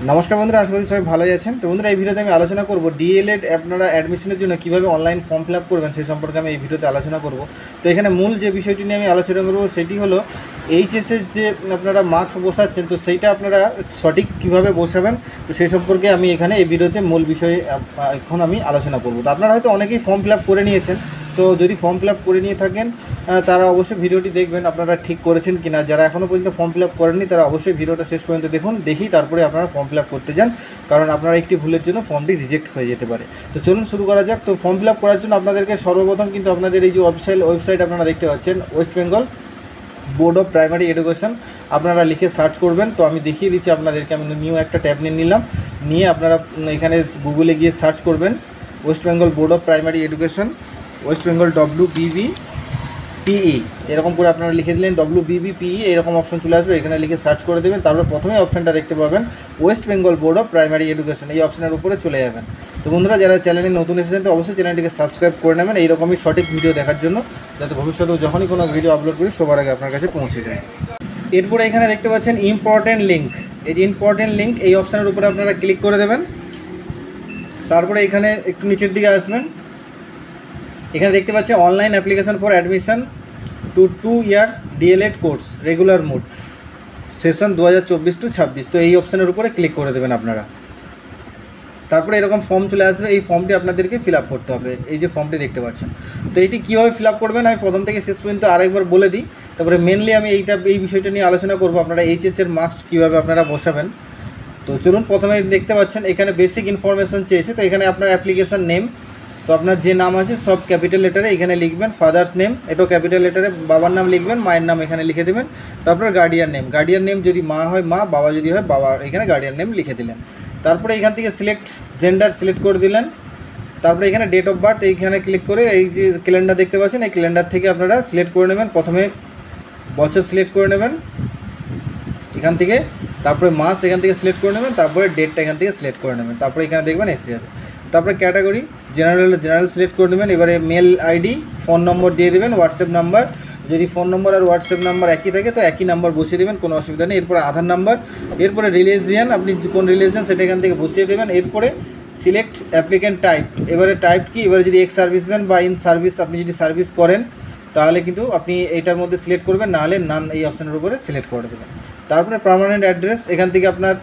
নমস্কার বন্ধুরা, আশা করি সবাই ভালোই আছেন। তো বন্ধুরা, এই ভিডিওতে আমি আলোচনা করব ডিএলএড আপনারা অ্যাডমিশনের জন্য কীভাবে অনলাইন ফর্ম ফিল আপ করবেন সেই সম্পর্কে আমি এই ভিডিওতে আলোচনা করব। তো এখানে মূল যে বিষয়টি নিয়ে আমি আলোচনা করব সেটি হলো এইচএসের যে আপনারা মার্কস বসাচ্ছেন, তো সেইটা আপনারা সঠিক কীভাবে বসাবেন, তো সেই সম্পর্কে আমি এখানে এই ভিডিওতে মূল বিষয়ে এখন আমি আলোচনা করব। তো আপনারা হয়তো অনেকেই ফর্ম ফিল আপ করে নিয়েছেন, তো যদি ফর্ম ফিল আপ করে নিয়ে থাকেন তারা অবশ্যই ভিডিওটি দেখবেন আপনারা ঠিক করেছেন কিনা। যারা এখনও পর্যন্ত ফর্ম ফিল আপ করেননি তারা অবশ্যই ভিডিওটা শেষ পর্যন্ত দেখুন, দেখি তারপরে আপনারা ফর্ম ফিল আপ করতে যান, কারণ আপনারা একটি ভুলের জন্য ফর্মটি রিজেক্ট হয়ে যেতে পারে। তো চলুন শুরু করা যাক। তো ফর্ম ফিল আপ করার জন্য আপনাদেরকে সর্বপ্রথম কিন্তু আপনাদের এই যে ওয়েবসাইট আপনারা দেখতে পাচ্ছেন, West Bengal board of primary education, আপনারা লিখে সার্চ করবেন। তো আমি দেখিয়ে দিচ্ছি আপনাদেরকে, আমি নিউ একটা ট্যাব নিয়ে নিলাম, নিয়ে আপনারা এখানে গুগলে গিয়ে সার্চ করবেন West Bengal board of primary education, West Bengal WBBPE, এরকম করে আপনারা লিখে দিলেন WBBPE, এরকম অপশন চলে আসবে, এখানে লিখে সার্চ করে দেবেন। তারপর প্রথমে অপশানটা দেখতে পাবেন West Bengal board of primary education, এই অপশানের উপরে চলে যাবেন। তো বন্ধুরা, যারা চ্যানেলে নতুন এসেছেন তো অবশ্যই চ্যানেলটিকে সাবস্ক্রাইব করে নেবেন এইরকমই সঠিক ভিডিও দেখার জন্য, যাতে ভবিষ্যতেও যখনই কোনো ভিডিও আপলোড করি সবার আগে আপনার কাছে পৌঁছে যায়। এরপরে এখানে দেখতে পাচ্ছেন ইম্পর্টেন্ট লিঙ্ক, এই যে ইম্পর্টেন্ট লিঙ্ক এই অপশানের উপরে আপনারা ক্লিক করে দেবেন। তারপরে এখানে একটু নিচের দিকে আসবেন, এখানে দেখতে পাচ্ছি online application for admission to 2 year DElEd course regular mode session 2024-26। তো এই অপশানের উপরে ক্লিক করে দেবেন আপনারা। তারপরে এরকম ফর্ম চলে আসবে, এই ফর্মটি আপনাদেরকে ফিল আপ করতে হবে, এই যে ফর্মটি দেখতে পাচ্ছেন। তো এটি কীভাবে ফিল আপ করবেন আমি প্রথম থেকে শেষ পর্যন্ত আরেকবার বলে দিই, তারপরে মেনলি আমি এই বিষয়টা নিয়ে আলোচনা করব, আপনারা এইচএসের মার্কস কীভাবে আপনারা বসাবেন। তো চলুন, প্রথমে দেখতে পাচ্ছেন এখানে বেসিক ইনফরমেশন চেয়েছে। তো এখানে আপনার অ্যাপ্লিকেশান নেম, তো আপনার যে নাম আছে সব ক্যাপিটাল লেটারে এখানে লিখবেন, ফাদার্স নেম এটাও ক্যাপিটাল লেটারে, বাবার নাম লিখবেন, মায়ের নাম এখানে লিখে দেবেন। তারপরে গার্ডিয়ান নেম যদি মা হয় মা, বাবা যদি হয় বাবা, এখানে গার্ডিয়ান নেম লিখে দিলেন। তারপরে এখান থেকে সিলেক্ট জেন্ডার সিলেক্ট করে দিলেন। তারপরে এখানে ডেট অফ বার্থ এইখানে ক্লিক করে এই যে ক্যালেন্ডার দেখতে পাচ্ছেন, এই ক্যালেন্ডার থেকে আপনারা সিলেক্ট করে নেবেন। প্রথমে বছর সিলেক্ট করে নেবেন এখান থেকে, তারপরে মাস এখান থেকে সিলেক্ট করে নেবেন, তারপরে ডেটটা এখান থেকে সিলেক্ট করে নেবেন, তারপরে এখানে দেখবেন এসে যাবে। তারপরে ক্যাটাগরি জেনারেল সিলেক্ট করে নেবেন। এবারে মেল আইডি, ফোন নম্বর দিয়ে দেবেন, হোয়াটসঅ্যাপ নাম্বার, যদি ফোন নম্বর আর হোয়াটসঅ্যাপ নাম্বার একই থাকে তো একই নাম্বার বসিয়ে দেবেন, কোনো অসুবিধা নেই। এরপরে আধার নাম্বার, এরপরে রিলিজিয়ান, আপনি কোন রিলিজিয়ান সেটা এখান থেকে বসিয়ে দেবেন। এরপরে সিলেক্ট অ্যাপ্লিক্যান্ট টাইপ, এবারে টাইপ কি, এবারে যদি এক্স সার্ভিসম্যান বা ইন সার্ভিস আপনি যদি সার্ভিস করেন তাহলে কিন্তু আপনি এইটার মধ্যে সিলেক্ট করবেন, নাহলে নান এই অপশানের উপরে সিলেক্ট করে দেবেন। তারপরে পার্মানেন্ট অ্যাড্রেস, এখান থেকে আপনার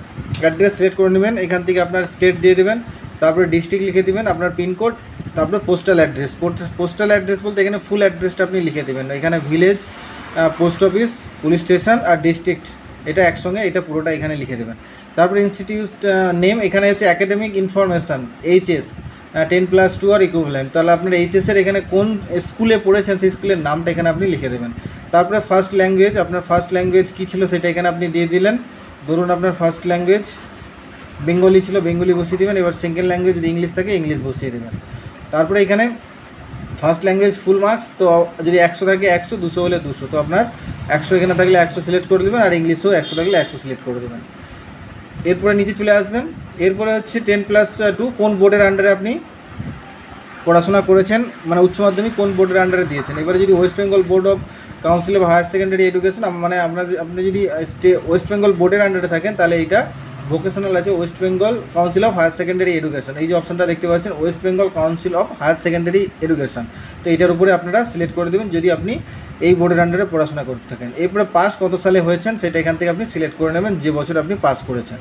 অ্যাড্রেস সিলেক্ট করে নেবেন, এখান থেকে আপনার স্টেট দিয়ে দেবেন, তারপরে ডিস্ট্রিক্ট লিখে দেবেন, আপনার পিনকোড, তারপরে পোস্টাল অ্যাড্রেস বলতে এখানে ফুল অ্যাড্রেসটা আপনি লিখে দেবেন। এখানে village, post office, police station আর ডিস্ট্রিক্ট এটা একসঙ্গে, এটা পুরোটা এখানে লিখে দেবেন। তারপরে ইনস্টিটিউট নেম, এখানে হচ্ছে অ্যাকাডেমিক ইনফরমেশান এইচএস 10+2 আর ইকুইভ্যালেন্ট, তাহলে আপনার এইচএসের এখানে কোন স্কুলে পড়েছেন সেই স্কুলের নামটা এখানে আপনি লিখে দেবেন। তারপরে ফার্স্ট ল্যাঙ্গুয়েজ, আপনার ফার্স্ট ল্যাঙ্গুয়েজ কী ছিল সেটা এখানে আপনি দিয়ে দিলেন। ধরুন আপনার ফার্স্ট ল্যাঙ্গুয়েজ বেঙ্গলি ছিল, বেঙ্গলি বসিয়ে দেবেন। এবার সেকেন্ড ল্যাঙ্গুয়েজ যদি ইংলিশ থাকে ইংলিশ বসিয়ে দেবেন। তারপরে এখানে ফার্স্ট ল্যাঙ্গুয়েজ ফুল মার্কস, তো যদি 100 থাকে 100, 200 হলে 200, তো আপনার 100 এখানে থাকলে 100 সিলেক্ট করে দেবেন, আর ইংলিশেও 100 থাকলে 100 সিলেক্ট করে দেবেন। এরপরে নিচে চলে আসবেন, এরপরে হচ্ছে 10+2 কোন বোর্ডের আন্ডারে আপনি পড়াশোনা করেছেন, মানে উচ্চ মাধ্যমিক কোন বোর্ডের আন্ডারে দিয়েছেন। এবারে যদি West Bengal board of council of higher secondary education, মানে আপনি যদি ওয়েস্ট বেঙ্গল বোর্ডের আন্ডারে থাকেন তাহলে এইটা ভোকেশনাল আছে West Bengal council of higher secondary education, এই যে অপশনটা দেখতে পাচ্ছেন West Bengal council of higher secondary education, তো এইটার উপরে আপনারা সিলেক্ট করে দেবেন যদি আপনি এই বোর্ডের আন্ডারে পড়াশোনা করতে থাকেন। এরপরে পাস কত সালে হয়েছেন সেটা এখান থেকে আপনি সিলেক্ট করে নেবেন, যে বছর আপনি পাস করেছেন।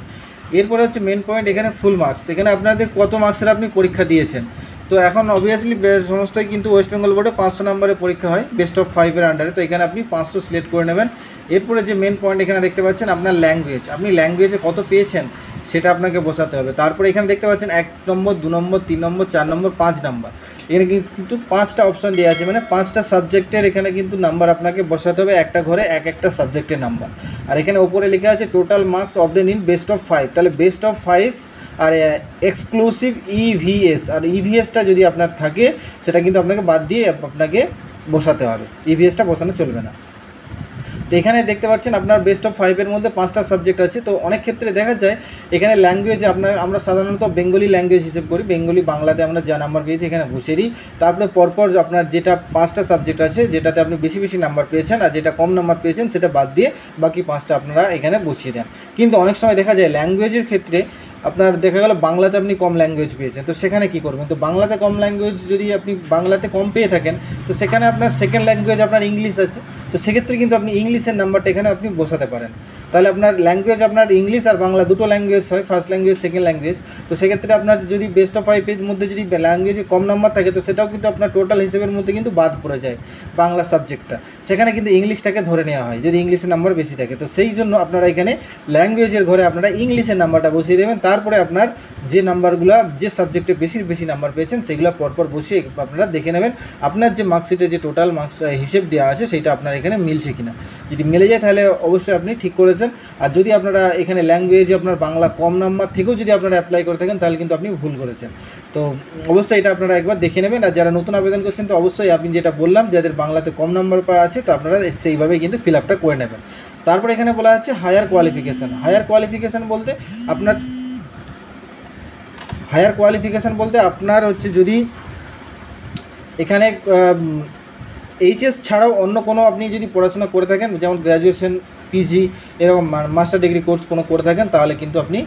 এরপরে হচ্ছে মেন পয়েন্ট, এখানে ফুল মার্কস, এখানে আপনাদের কত মার্কসের আপনি পরীক্ষা দিয়েছেন। তো এখন অবভিয়াসলি সমস্তই কিন্তু ওয়েস্ট বেঙ্গল বোর্ডে 500 নম্বরের পরীক্ষা হয় বেস্ট অফ 5-এর আন্ডারে, তো এখানে আপনি 500 সিলেক্ট করে নেবেন। এরপরে যে মেন পয়েন্ট এখানে দেখতে পাচ্ছেন আপনার ল্যাঙ্গুয়েজ, আপনি ল্যাঙ্গুয়েজে কত পেয়েছেন সেটা আপনাকে বসাতে হবে। তারপরে এখানে দেখতে পাচ্ছেন 1 নম্বর, 2 নম্বর, 3 নম্বর, 4 নম্বর, 5 নম্বর, এখানে কিন্তু 5টা অপশান দেওয়া আছে, মানে 5টা সাবজেক্টের এখানে কিন্তু নাম্বার আপনাকে বসাতে হবে, একটা ঘরে একটা সাবজেক্টের নাম্বার। আর এখানে ওপরে লেখা আছে total marks obtain in best of 5, তাহলে বেস্ট অফ 5 আর এক্সক্লুসিভ ইভিএস, আর ইভিএসটা যদি আপনার থাকে সেটা কিন্তু আপনাকে বাদ দিয়ে আপনাকে বসাতে হবে, ইভিএসটা বসানো চলবে না। তো এখানে দেখতে পাচ্ছেন আপনার বেস্ট অফ 5-এর মধ্যে 5টা সাবজেক্ট আছে। তো অনেক ক্ষেত্রে দেখা যায় এখানে ল্যাঙ্গুয়েজ আমরা সাধারণত বেঙ্গলি ল্যাঙ্গুয়েজ হিসেব করি, বেঙ্গলি বাংলাতে আমরা যা নাম্বার পেয়েছি এখানে বসিয়ে দিই। তারপরে পরপর আপনার যেটা 5টা সাবজেক্ট আছে যেটাতে আপনি বেশি বেশি নাম্বার পেয়েছেন আর যেটা কম নাম্বার পেয়েছেন সেটা বাদ দিয়ে বাকি 5টা আপনারা এখানে বসিয়ে দেন। কিন্তু অনেক সময় দেখা যায় ল্যাঙ্গুয়েজের ক্ষেত্রে আপনার দেখা গেল বাংলাতে আপনি কম ল্যাঙ্গুয়েজ পেয়েছেন, তো সেখানে কী করবেন? তো বাংলাতে কম ল্যাঙ্গুয়েজ যদি আপনি বাংলাতে কম পেয়ে থাকেন তো সেখানে আপনার সেকেন্ড ল্যাঙ্গুয়েজ আপনার ইংলিশ আছে, তো সেক্ষেত্রে কিন্তু আপনি ইংলিশের নাম্বারটা এখানে আপনি বসাতে পারেন। তাহলে আপনার ল্যাঙ্গুয়েজ আপনার ইংলিশ আর বাংলা দুটো ল্যাঙ্গুয়েজ হয়, ফার্স্ট ল্যাঙ্গুয়েজ সেকেন্ড ল্যাঙ্গুয়েজ। তো সেক্ষেত্রে আপনার যদি বেস্ট অফ 5-এর মধ্যে যদি ল্যাঙ্গুয়েজে কম নাম্বার থাকে তো সেটাও কিন্তু আপনার টোটাল হিসেবের মধ্যে কিন্তু বাদ পড়ে যায় বাংলা সাবজেক্টটা, সেখানে কিন্তু ইংলিশটাকে ধরে নেওয়া হয় যদি ইংলিশের নাম্বার বেশি থাকে। তো সেই জন্য আপনারা এখানে ল্যাঙ্গুয়েজের ঘরে আপনারা ইংলিশের নাম্বারটা বসিয়ে দেবেন, তারপরে আপনার যে নাম্বারগুলো যে সাবজেক্টে বেশি নাম্বার পেয়েছেন সেগুলো পরপর বসিয়ে আপনারা দেখে নেবেন আপনার যে মার্কশিটে যে টোটাল মার্কস হিসেব দেওয়া আছে সেইটা আপনার এখানে মিলছে কিনা। যদি মিলে যায় তাহলে অবশ্যই আপনি ঠিক করেছেন, আর যদি আপনারা এখানে ল্যাঙ্গুয়েজে আপনার বাংলা কম নাম্বার থেকেও যদি আপনারা অ্যাপ্লাই করে থাকেন তাহলে কিন্তু আপনি ভুল করেছেন। তো অবশ্যই এটা আপনারা একবার দেখে নেবেন। আর যারা নতুন আবেদন করছেন তো অবশ্যই আপনি যেটা বললাম যাদের বাংলাতে কম নাম্বার পাওয়া আছে তো আপনারা সেইভাবেই কিন্তু ফিল আপটা করে নেবেন। তারপর এখানে বলা আছে হায়ার কোয়ালিফিকেশান। হায়ার কোয়ালিফিকেশান বলতে আপনার হচ্ছে যদি এখানে এইচএস ছাড়াও অন্য কোনো আপনি যদি পড়াশোনা করে থাকেন যেমন গ্র্যাজুয়েশন, পিজি এরকম মাস্টার ডিগ্রি কোর্স কোনো করে থাকেন তাহলে কিন্তু আপনি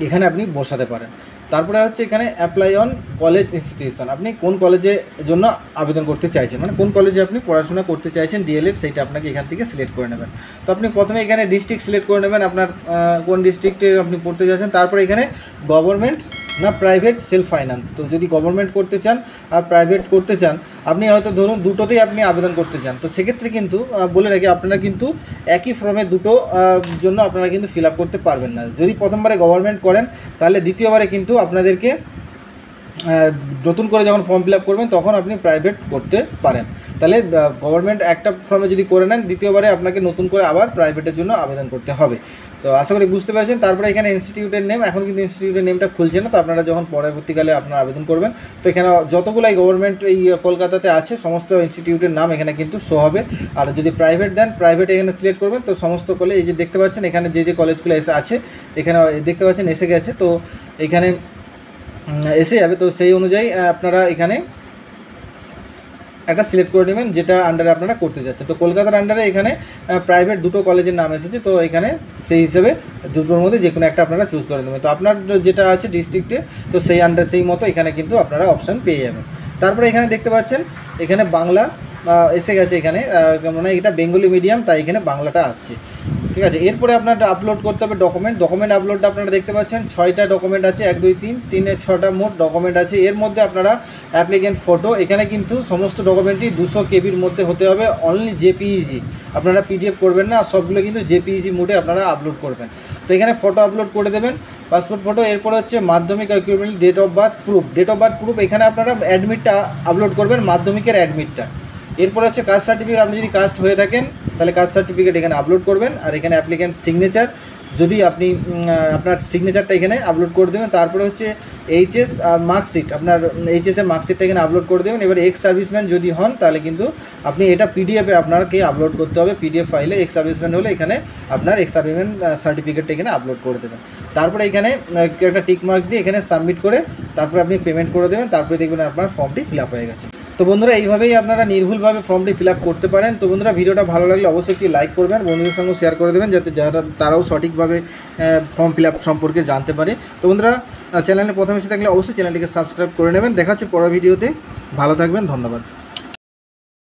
এখানে আপনি বসাতে পারেন। তারপরে হচ্ছে এখানে অ্যাপ্লাই অন কলেজ ইনস্টিটিউশন, আপনি কোন কলেজের জন্য আবেদন করতে চাইছেন, মানে কোন কলেজে আপনি পড়াশোনা করতে চাইছেন ডিএলএড, সেইটা আপনাকে এখান থেকে সিলেক্ট করে নেবেন। তো আপনি প্রথমে এখানে ডিস্ট্রিক্ট সিলেক্ট করে নেবেন আপনার কোন ডিস্ট্রিক্টে আপনি পড়তে যাচ্ছেন। তারপরে এখানে গভর্নমেন্ট না প্রাইভেট সেলফ ফাইন্যান্স, তো যদি গভর্নমেন্ট করতে চান আর প্রাইভেট করতে চান আপনি হয়তো ধরুন দুটোতেই আপনি আবেদন করতে চান, তো সেক্ষেত্রে কিন্তু বলে রাখি আপনারা কিন্তু একই ফর্মে দুটো জন্য আপনারা কিন্তু ফিল আপ করতে পারবেন না। যদি প্রথমবারে গভর্নমেন্ট করেন তাহলে দ্বিতীয়বারে কিন্তু আপনাদেরকে নতুন করে যখন ফর্ম ফিল আপ করবেন তখন আপনি প্রাইভেট করতে পারেন। তাহলে গভর্নমেন্ট একটা ফর্মে যদি করে নেন দ্বিতীয়বারে আপনাকে নতুন করে আবার প্রাইভেটের জন্য আবেদন করতে হবে। তো আশা করি বুঝতে পেরেছেন। তারপরে এখানে ইনস্টিটিউটের নেম, এখন কিন্তু ইনস্টিটিউটের নেমটা খুলছে না, তো আপনারা যখন পরবর্তীকালে আপনারা আবেদন করবেন তো এখানে যতগুলাই গভর্নমেন্ট এই কলকাতাতে আছে সমস্ত ইনস্টিটিউটের নাম এখানে কিন্তু শো হবে। আর যদি প্রাইভেট দেন প্রাইভেট এখানে সিলেক্ট করবেন, তো সমস্ত কলেজ এই যে দেখতে পাচ্ছেন এখানে যে কলেজগুলো আছে এখানে দেখতে পাচ্ছেন এসে গেছে, তো এখানে এসে যাবে। তো সেই অনুযায়ী আপনারা এখানে একটা সিলেক্ট করে নেবেন যেটা আন্ডারে আপনারা করতে যাচ্ছেন। তো কলকাতার আন্ডারে এখানে প্রাইভেট দুটো কলেজের নাম এসেছে, তো এখানে সেই হিসেবে দুটোর মধ্যে যে কোনো একটা আপনারা চুজ করে নেবেন। তো আপনার যেটা আছে ডিস্ট্রিক্টে তো সেই মতো এখানে কিন্তু আপনারা অপশান পেয়ে যাবেন। তারপরে এখানে দেখতে পাচ্ছেন এখানে বাংলা এসে গেছে, এখানে মানে এটা বেঙ্গলি মিডিয়াম তাই এখানে বাংলাটা আসছে, ঠিক আছে। এরপরে আপনার আপলোড করতে হবে ডকুমেন্ট আপলোডটা আপনারা দেখতে পাচ্ছেন 6টা ডকুমেন্ট আছে, 1 2 3 3 6টা মোট ডকুমেন্ট আছে। এর মধ্যে আপনারা অ্যাপ্লিকেন্ট ফটো, এখানে কিন্তু সমস্ত ডকুমেন্টই 200 কেবির মধ্যে হতে হবে, অনলি জেপিইজি, আপনারা পিডিএফ করবেন না, সবগুলো কিন্তু জেপিইজি মোডে আপনারা আপলোড করবেন। তো এখানে ফটো আপলোড করে দেবেন, পাসপোর্ট ফটো। এরপর হচ্ছে Madhyamik equivalent date of birth proof, এখানে আপনারা অ্যাডমিটটা আপলোড করবেন, মাধ্যমিকের অ্যাডমিটটা। এরপর হচ্ছে কাস্ট সার্টিফিকেট, আপনি যদি কাস্ট হয়ে থাকেন তাহলে কাস্ট সার্টিফিকেট এখানে আপলোড করবেন। আর এখানে অ্যাপ্লিক্যান্ট সিগনেচার, যদি আপনি আপনার সিগনেচারটা এখানে আপলোড করে দেবেন। তারপরে হচ্ছে এইচএস আর মার্কশিট, আপনার এইচএসের মার্কশিটটা এখানে আপলোড করে দেবেন। এবার এক্স সার্ভিসম্যান যদি হন তাহলে কিন্তু আপনি এটা পিডিএফে আপনাকে আপলোড করতে হবে, পিডিএফ ফাইলে। এক্স সার্ভিসম্যান হলে এখানে আপনার এক্স সার্ভিসম্যান সার্টিফিকেটটা এখানে আপলোড করে দেবেন। তারপরে এখানে একটা টিক মার্ক দিয়ে এখানে সাবমিট করে তারপরে আপনি পেমেন্ট করে দেবেন, তারপরে দেখবেন আপনার ফর্মটি ফিল আপ হয়ে গেছে। তো বন্ধুরা এইভাবেই আপনারা নির্ভুলভাবে ফর্মটি ফিল আপ করতে পারেন। তো বন্ধুরা ভিডিওটা ভালো লাগলে অবশ্যই একটি লাইক করবেন, বন্ধুদের সঙ্গে শেয়ার করে দেবেন যাতে তারাও সঠিকভাবে ফর্ম ফিল আপ সম্পর্কে জানতে পারে। তো বন্ধুরা চ্যানেলে প্রথমে এসে থাকলে অবশ্যই চ্যানেলটিকে সাবস্ক্রাইব করে নেবেন। দেখা হচ্ছে পরের ভিডিওতে, ভালো থাকবেন, ধন্যবাদ।